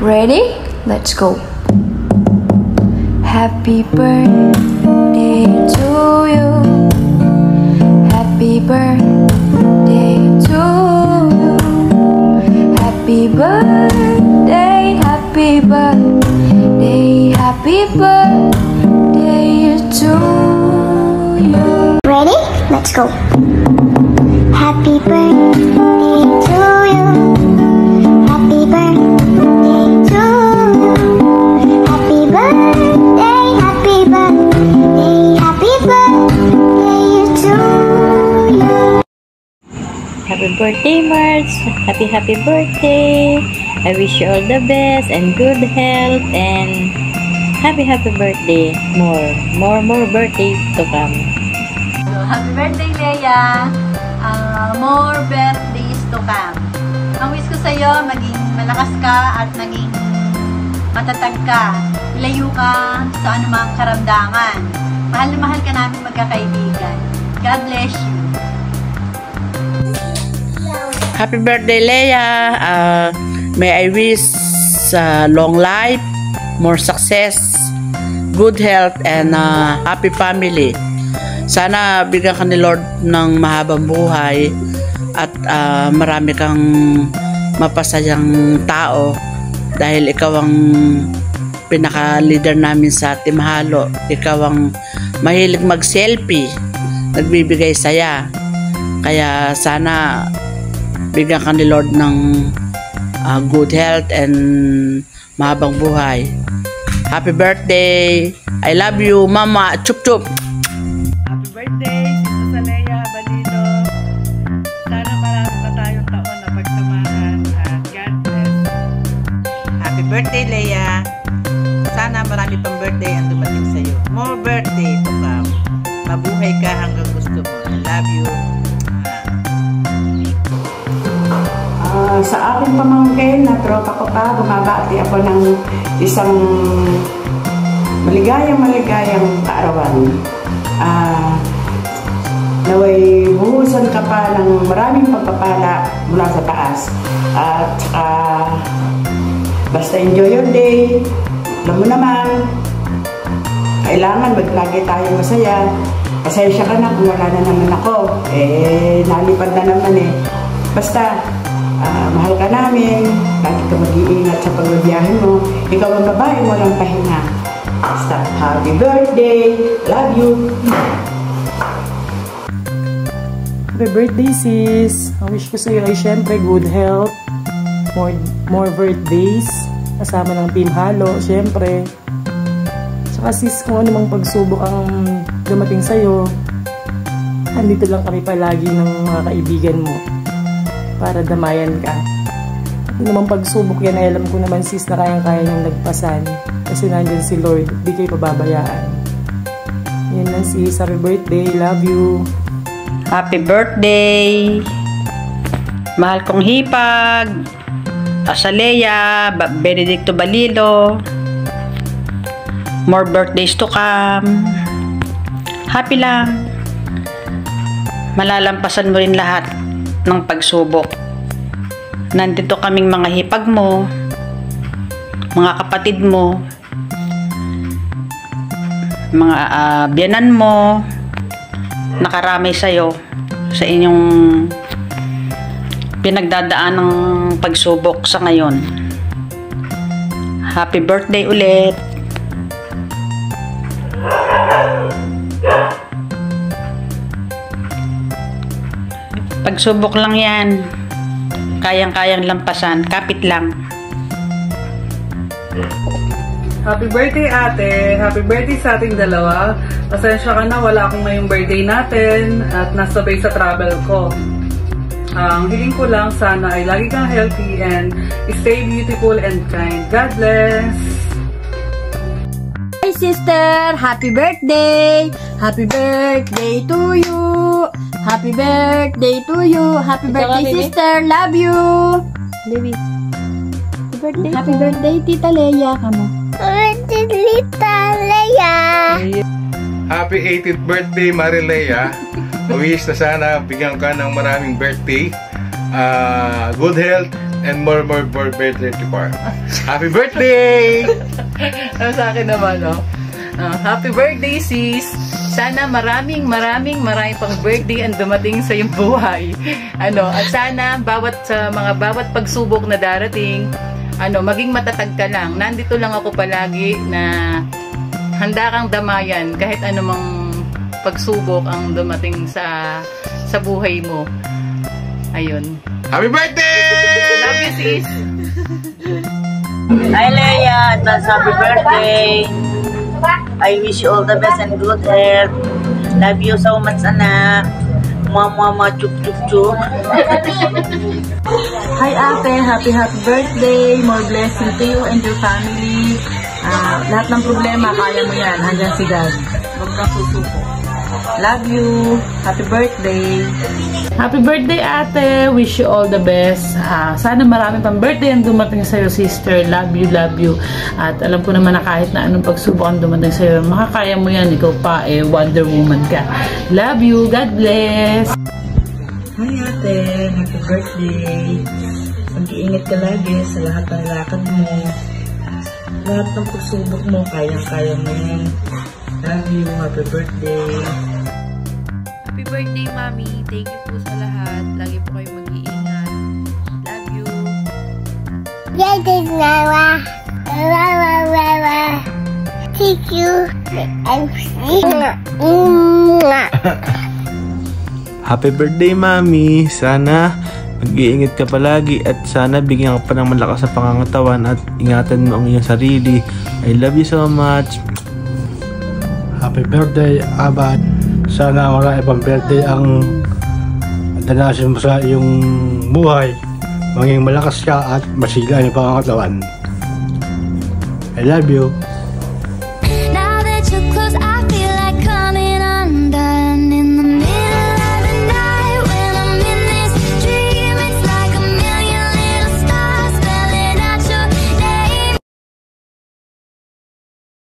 Ready? Let's go. Happy birthday to you. Happy birthday to you. Happy birthday, happy birthday, happy birthday to you. Ready? Let's go. Happy birthday to you. Happy birthday to you. Happy birthday, happy birthday, happy birthday to you. Happy birthday, March! Happy birthday! I wish you all the best and good health and happy birthday! More birthdays to come. Happy birthday, Leia! More birthdays to come. Ang wish ko sa'yo, maging malakas ka at maging matatag ka. Ilayo ka sa anumang karamdaman. Mahal na mahal ka namin magkakaibigan. God bless you. Happy birthday, Leia! May I wish long life, more success, good health, and happy family. Sana bigyan ka ni Lord ng mahabang buhay at marami kang mapasayang tao dahil ikaw ang pinaka-leader namin sa Team Halo. Ikaw ang mahilig mag-selfie, nagbibigay saya. Kaya sana bigyan ka ni Lord ng good health and mahabang buhay. Happy birthday! I love you, Mama! Chup chup! Happy birthday, Sister Leia Balino. Sana marami pa tayong taon na pagtamahan at God bless. Happy birthday, Leia. Sana marami pang birthday ang dumating sa'yo. More birthday to come. Mabuhay ka hanggang gusto mo. I love you. Sa aking pamangkin na tropa ko pa, bumabati ako ng isang maligayang kaarawan. Naway buhusan ka pa ng maraming pagpapala mula sa taas. At basta enjoy your day. Alam mo naman, kailangan maglagi tayo masaya. Pasensya ka na kung wala na naman ako. Nalipad na naman eh. Basta, mahal ka namin, lagi ka mag-iingat sa pagbabiyahe mo. Ikaw ang babae, walang pahinga. Basta, happy birthday, love you. Happy birthday, sis. Ang wish ko sa'yo ay syempre good health, more birthdays, kasama ng Team Halo, syempre. Saka sis, kung anumang pagsubok ang dumating sa'yo, andito lang kami palagi ng mga kaibigan mo para damayan ka. Hindi naman pagsubok yan, ay alam ko naman sis na kayang-kaya niyang nagpasan kasi nandyan si Lord, di kayo pababayaan. Yan lang sis, happy birthday, love you. Happy birthday! Mahal kong hipag, Leia, Benedicto Balilo. More birthdays to come. Happy lang. Malalampasan mo rin lahat ng pagsubok. Nandito kaming mga hipag mo, mga kapatid mo, mga biyanan mo, nakaramay sa'yo sa inyong pinagdadaan ng pagsubok sa ngayon. Happy birthday ulit! Pagsubok lang yan. Kayang-kayang lampasan. Kapit lang. Happy birthday, ate. Happy birthday sa ating dalawa. Pasensya ka na, wala akong ngayong birthday natin at nasabay sa travel ko. Ang hiling ko lang, sana ay lagi kang healthy and stay beautiful and kind. God bless! Hi, sister! Happy birthday! Happy birthday to you! Happy birthday to you! Happy birthday, sister! Love you! Baby. Happy birthday, Tita Leia! Kamo. Happy birthday, Tita Leia! Happy 80th birthday, Marilea. Wish na sana bigyan ka ng maraming birthday. Good health, and more birthday to come. Happy birthday! Ano sa akin naman, no? Happy birthday, sis! Sana maraming pang birthday ang dumating sa iyong buhay. At sana bawat pagsubok na darating, maging matatag ka lang. Nandito lang ako palagi na handa kang damayan kahit anumang pagsubok ang dumating sa buhay mo. Ayun. Happy birthday! Love you, sis! Hi, Leia! Advance happy birthday! I wish you all the best and good health. Love you so much, anak. Mama, chup, chup, chup. Hi, ate. Happy birthday. More blessing to you and your family. Lahat ng problema, kaya mo yan. Hanggang si God. Huwag kang susuko. Love you. Happy birthday. Happy birthday, ate. Wish you all the best. Sana marami pang birthday ang dumating sa'yo, sister. Love you, love you. At alam ko naman na kahit na anong pagsubok ang dumating sa'yo, makakaya mo yan. Ikaw pa, Wonder Woman ka. Love you. God bless. Hi, ate. Happy birthday. Mag-iingat ka lagi sa lahat ng lakad mo. Lahat ng pagsubok mo, kayang-kaya mo yan. Love you. Happy birthday. Happy birthday, Mami. Thank you po sa lahat. Lagi po kayo mag-iingat. Love you. Thank you. Happy birthday, Mami. Sana mag-iingat ka palagi at sana bigyan ka pa ng malakas sa pangangatawan at ingatan mo ang iyong sarili. I love you so much. Happy birthday, Abad. Sana marami pang birthday ang danasin mo sa iyong buhay. Maging malakas ka at masigla ang pangangatawan. I love you.